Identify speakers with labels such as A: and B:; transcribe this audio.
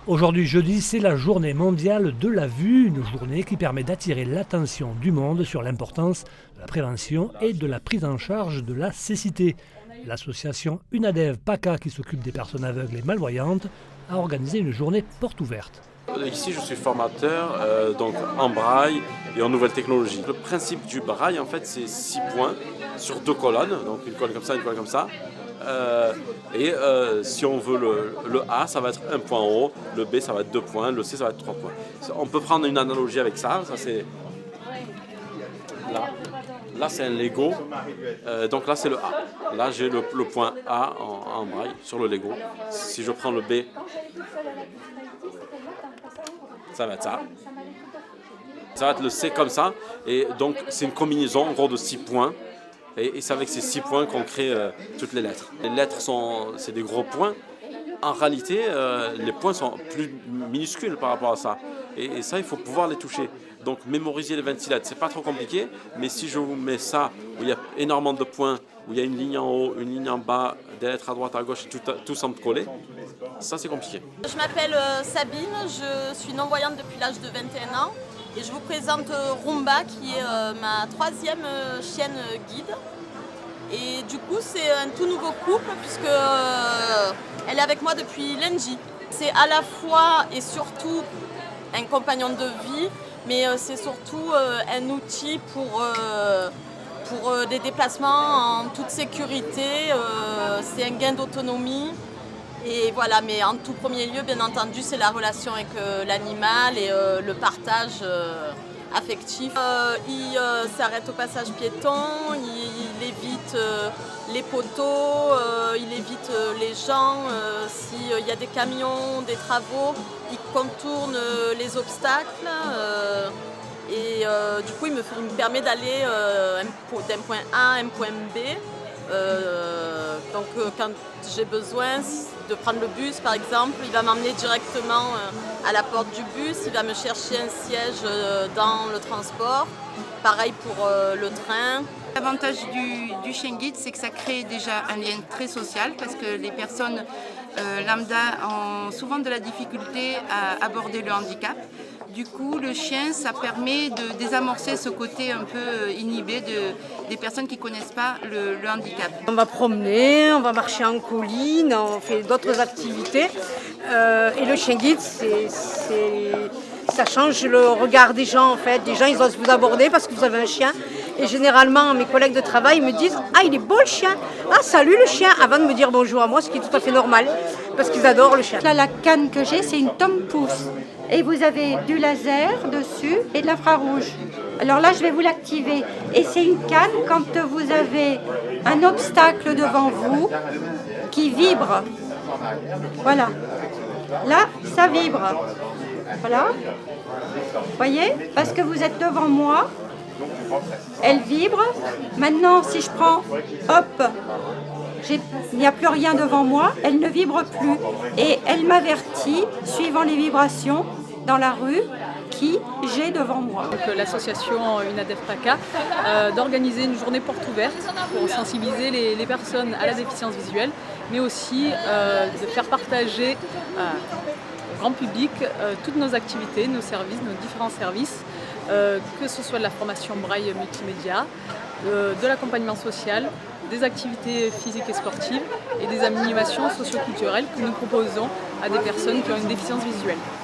A: Aujourd'hui jeudi, c'est la journée mondiale de la vue, une journée qui permet d'attirer l'attention du monde sur l'importance de la prévention et de la prise en charge de la cécité. L'association UNADEV PACA, qui s'occupe des personnes aveugles et malvoyantes, a organisé une journée porte ouverte.
B: Ici, je suis formateur donc en braille et en nouvelles technologies. Le principe du braille, en fait, c'est 6 points sur 2 colonnes, donc une colonne comme ça, une colonne comme ça. Si on veut le A, ça va être 1 point en haut, le B, ça va être 2 points, le C, ça va être 3 points. On peut prendre une analogie avec ça c'est là. Là, c'est un Lego, donc là, c'est le A. Là, j'ai le point A en braille sur le Lego. Si je prends le B, ça va être ça. Ça va être le C comme ça. Et donc, c'est une combinaison en gros de 6 points. Et c'est avec ces 6 points qu'on crée toutes les lettres. Les lettres, c'est des gros points. En réalité, les points sont plus minuscules par rapport à ça. Et ça, il faut pouvoir les toucher. Donc, mémoriser les 26 lettres, c'est pas trop compliqué. Mais si je vous mets ça, où il y a énormément de points, où il y a une ligne en haut, une ligne en bas, des lettres à droite, à gauche, et tout semble coller, ça, c'est compliqué.
C: Je m'appelle Sabine, je suis non-voyante depuis l'âge de 21 ans. Et je vous présente Rumba, qui est ma 3e chienne guide. Et du coup, c'est un tout nouveau couple, puisque elle est avec moi depuis lundi. C'est à la fois et surtout un compagnon de vie, mais c'est surtout un outil pour des déplacements en toute sécurité. C'est un gain d'autonomie. Et voilà, mais en tout premier lieu, bien entendu, c'est la relation avec l'animal et le partage affectif. Il s'arrête au passage piéton, il évite les poteaux, il évite les gens. S'il y a des camions, des travaux, il contourne les obstacles. Du coup, il me permet d'aller d'un point A à un point B. Quand j'ai besoin de prendre le bus par exemple, il va m'emmener directement à la porte du bus, il va me chercher un siège dans le transport, pareil pour le train.
D: L'avantage du chien guide, c'est que ça crée déjà un lien très social parce que les personnes lambda ont souvent de la difficulté à aborder le handicap. Du coup, le chien, ça permet de désamorcer ce côté un peu inhibé des personnes qui ne connaissent pas le handicap.
E: On va promener, on va marcher en colline, on fait d'autres activités. Et le chien guide, ça change le regard des gens en fait. Les gens, ils osent vous aborder parce que vous avez un chien. Et généralement, mes collègues de travail me disent « Ah, il est beau le chien !»« Ah, salut le chien !» avant de me dire bonjour à moi, ce qui est tout à fait normal, parce qu'ils adorent le chien.
F: Là, la canne que j'ai, c'est une Tom Pouce. Et vous avez du laser dessus et de l'infrarouge. Alors là, je vais vous l'activer. Et c'est une canne quand vous avez un obstacle devant vous qui vibre. Voilà. Là, ça vibre. Voilà. Voyez ? Parce que vous êtes devant moi. Elle vibre. Maintenant, si je prends, hop, il n'y a plus rien devant moi, elle ne vibre plus. Et elle m'avertit, suivant les vibrations dans la rue, qui j'ai devant moi.
G: L'association UNADEV PACA d'organiser une journée porte ouverte pour sensibiliser les personnes à la déficience visuelle, mais aussi de faire partager au grand public toutes nos activités, nos services, nos différents services, que ce soit de la formation braille multimédia, de l'accompagnement social, des activités physiques et sportives et des animations socio-culturelles que nous proposons à des personnes qui ont une déficience visuelle.